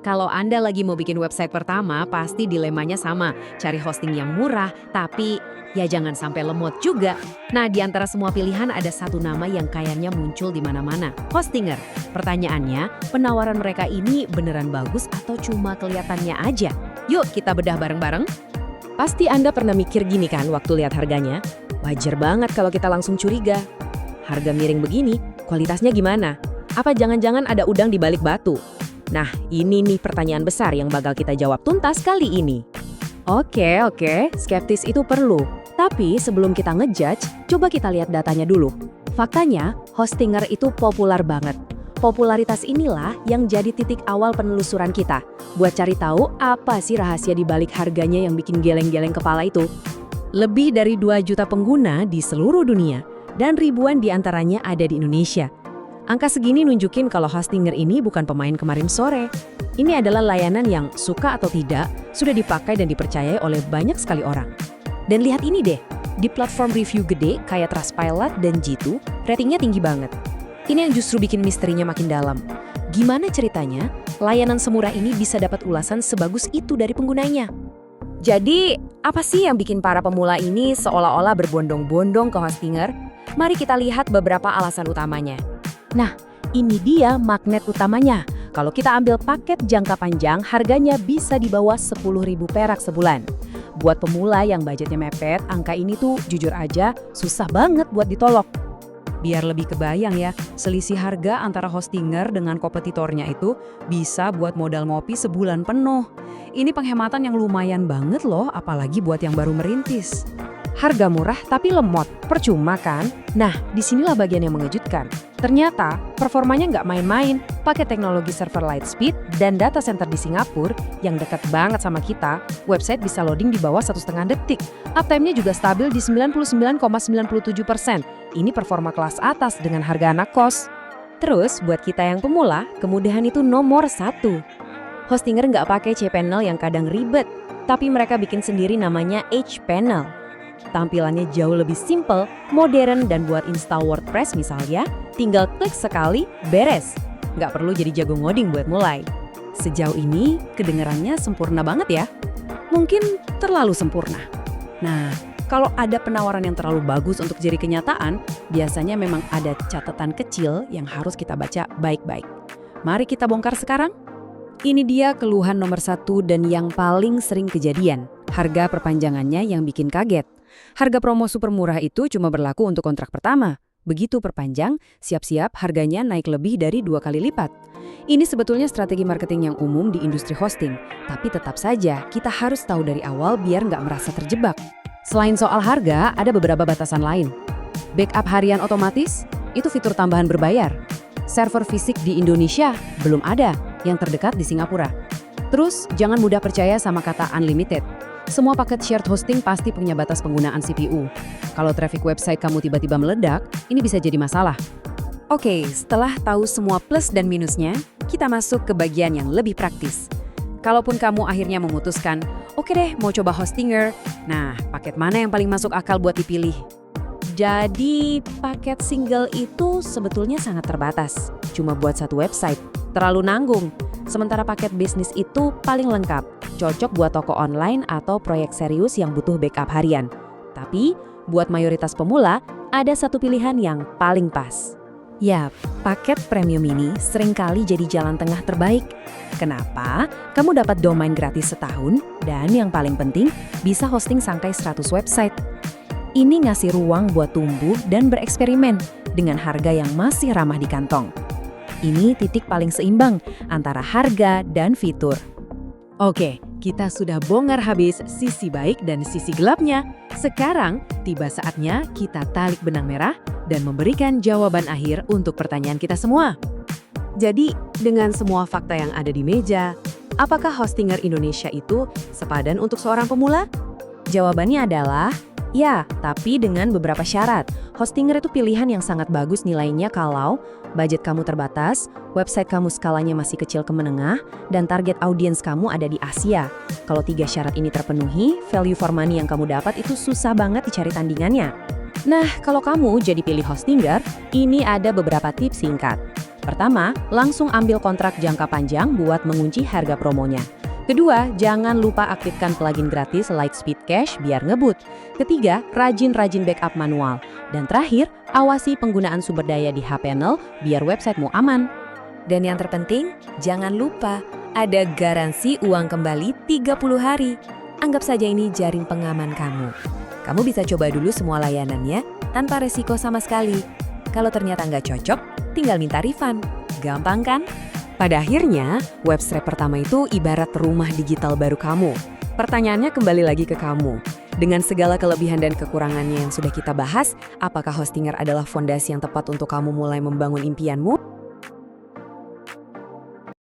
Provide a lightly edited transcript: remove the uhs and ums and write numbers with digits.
Kalau Anda lagi mau bikin website pertama, pasti dilemanya sama. Cari hosting yang murah, tapi ya jangan sampai lemot juga. Nah, di antara semua pilihan ada satu nama yang kayaknya muncul di mana-mana. Hostinger. Pertanyaannya, penawaran mereka ini beneran bagus atau cuma kelihatannya aja? Yuk kita bedah bareng-bareng. Pasti Anda pernah mikir gini kan waktu lihat harganya? Wajar banget kalau kita langsung curiga. Harga miring begini, kualitasnya gimana? Apa jangan-jangan ada udang di balik batu? Nah, ini nih pertanyaan besar yang bakal kita jawab tuntas kali ini. Oke, skeptis itu perlu. Tapi sebelum kita ngejudge, coba kita lihat datanya dulu. Faktanya, Hostinger itu populer banget. Popularitas inilah yang jadi titik awal penelusuran kita. Buat cari tahu apa sih rahasia di balik harganya yang bikin geleng-geleng kepala itu. Lebih dari 2 juta pengguna di seluruh dunia, dan ribuan diantaranya ada di Indonesia. Angka segini nunjukin kalau Hostinger ini bukan pemain kemarin sore. Ini adalah layanan yang suka atau tidak sudah dipakai dan dipercayai oleh banyak sekali orang. Dan lihat ini deh, di platform review gede kayak Trustpilot dan G2, ratingnya tinggi banget. Ini yang justru bikin misterinya makin dalam. Gimana ceritanya, layanan semurah ini bisa dapat ulasan sebagus itu dari penggunanya? Jadi, apa sih yang bikin para pemula ini seolah-olah berbondong-bondong ke Hostinger? Mari kita lihat beberapa alasan utamanya. Nah, ini dia magnet utamanya. Kalau kita ambil paket jangka panjang, harganya bisa di bawah 10.000 perak sebulan. Buat pemula yang budgetnya mepet, angka ini tuh jujur aja susah banget buat ditolak. Biar lebih kebayang ya, selisih harga antara Hostinger dengan kompetitornya itu bisa buat modal ngopi sebulan penuh. Ini penghematan yang lumayan banget loh, apalagi buat yang baru merintis. Harga murah tapi lemot, percuma kan? Nah, disinilah bagian yang mengejutkan. Ternyata, performanya nggak main-main. Pakai teknologi server Lightspeed dan data center di Singapura yang dekat banget sama kita, website bisa loading di bawah 1,5 detik. Uptime-nya juga stabil di 99,97%. Ini performa kelas atas dengan harga anak kos. Terus, buat kita yang pemula, kemudahan itu nomor 1. Hostinger nggak pakai cPanel yang kadang ribet, tapi mereka bikin sendiri namanya hPanel. Tampilannya jauh lebih simple, modern, dan buat install WordPress misalnya, tinggal klik sekali, beres. Nggak perlu jadi jago ngoding buat mulai. Sejauh ini, kedengarannya sempurna banget ya. Mungkin terlalu sempurna. Nah, kalau ada penawaran yang terlalu bagus untuk jadi kenyataan, biasanya memang ada catatan kecil yang harus kita baca baik-baik. Mari kita bongkar sekarang. Ini dia keluhan nomor 1 dan yang paling sering kejadian. Harga perpanjangannya yang bikin kaget. Harga promo super murah itu cuma berlaku untuk kontrak pertama. Begitu perpanjang, siap-siap harganya naik lebih dari 2 kali lipat. Ini sebetulnya strategi marketing yang umum di industri hosting. Tapi tetap saja, kita harus tahu dari awal biar nggak merasa terjebak. Selain soal harga, ada beberapa batasan lain. Backup harian otomatis, itu fitur tambahan berbayar. Server fisik di Indonesia, belum ada, yang terdekat di Singapura. Terus, jangan mudah percaya sama kata unlimited. Semua paket shared hosting pasti punya batas penggunaan CPU. Kalau traffic website kamu tiba-tiba meledak, ini bisa jadi masalah. Oke, setelah tahu semua plus dan minusnya, kita masuk ke bagian yang lebih praktis. Kalaupun kamu akhirnya memutuskan, oke deh mau coba Hostinger, nah paket mana yang paling masuk akal buat dipilih? Jadi, paket single itu sebetulnya sangat terbatas. Cuma buat satu website, terlalu nanggung. Sementara paket bisnis itu paling lengkap, cocok buat toko online atau proyek serius yang butuh backup harian. Tapi, buat mayoritas pemula, ada satu pilihan yang paling pas. Yap, paket premium ini seringkali jadi jalan tengah terbaik. Kenapa? Kamu dapat domain gratis setahun, dan yang paling penting, bisa hosting sampai 100 website. Ini ngasih ruang buat tumbuh dan bereksperimen dengan harga yang masih ramah di kantong. Ini titik paling seimbang antara harga dan fitur. Oke, kita sudah bongkar habis sisi baik dan sisi gelapnya. Sekarang, tiba saatnya kita tarik benang merah dan memberikan jawaban akhir untuk pertanyaan kita semua. Jadi, dengan semua fakta yang ada di meja, apakah Hostinger Indonesia itu sepadan untuk seorang pemula? Jawabannya adalah ya, tapi dengan beberapa syarat. Hostinger itu pilihan yang sangat bagus nilainya kalau budget kamu terbatas, website kamu skalanya masih kecil ke menengah, dan target audiens kamu ada di Asia. Kalau 3 syarat ini terpenuhi, value for money yang kamu dapat itu susah banget dicari tandingannya. Nah, kalau kamu jadi pilih Hostinger, ini ada beberapa tips singkat. Pertama, langsung ambil kontrak jangka panjang buat mengunci harga promonya. Kedua, jangan lupa aktifkan plugin gratis like Speedcache biar ngebut. Ketiga, rajin-rajin backup manual. Dan terakhir, awasi penggunaan sumber daya di hPanel biar websitemu aman. Dan yang terpenting, jangan lupa ada garansi uang kembali 30 hari. Anggap saja ini jaring pengaman kamu. Kamu bisa coba dulu semua layanannya tanpa resiko sama sekali. Kalau ternyata nggak cocok, tinggal minta refund. Gampang kan? Pada akhirnya, Webstrap pertama itu ibarat rumah digital baru kamu. Pertanyaannya kembali lagi ke kamu. Dengan segala kelebihan dan kekurangannya yang sudah kita bahas, apakah Hostinger adalah fondasi yang tepat untuk kamu mulai membangun impianmu?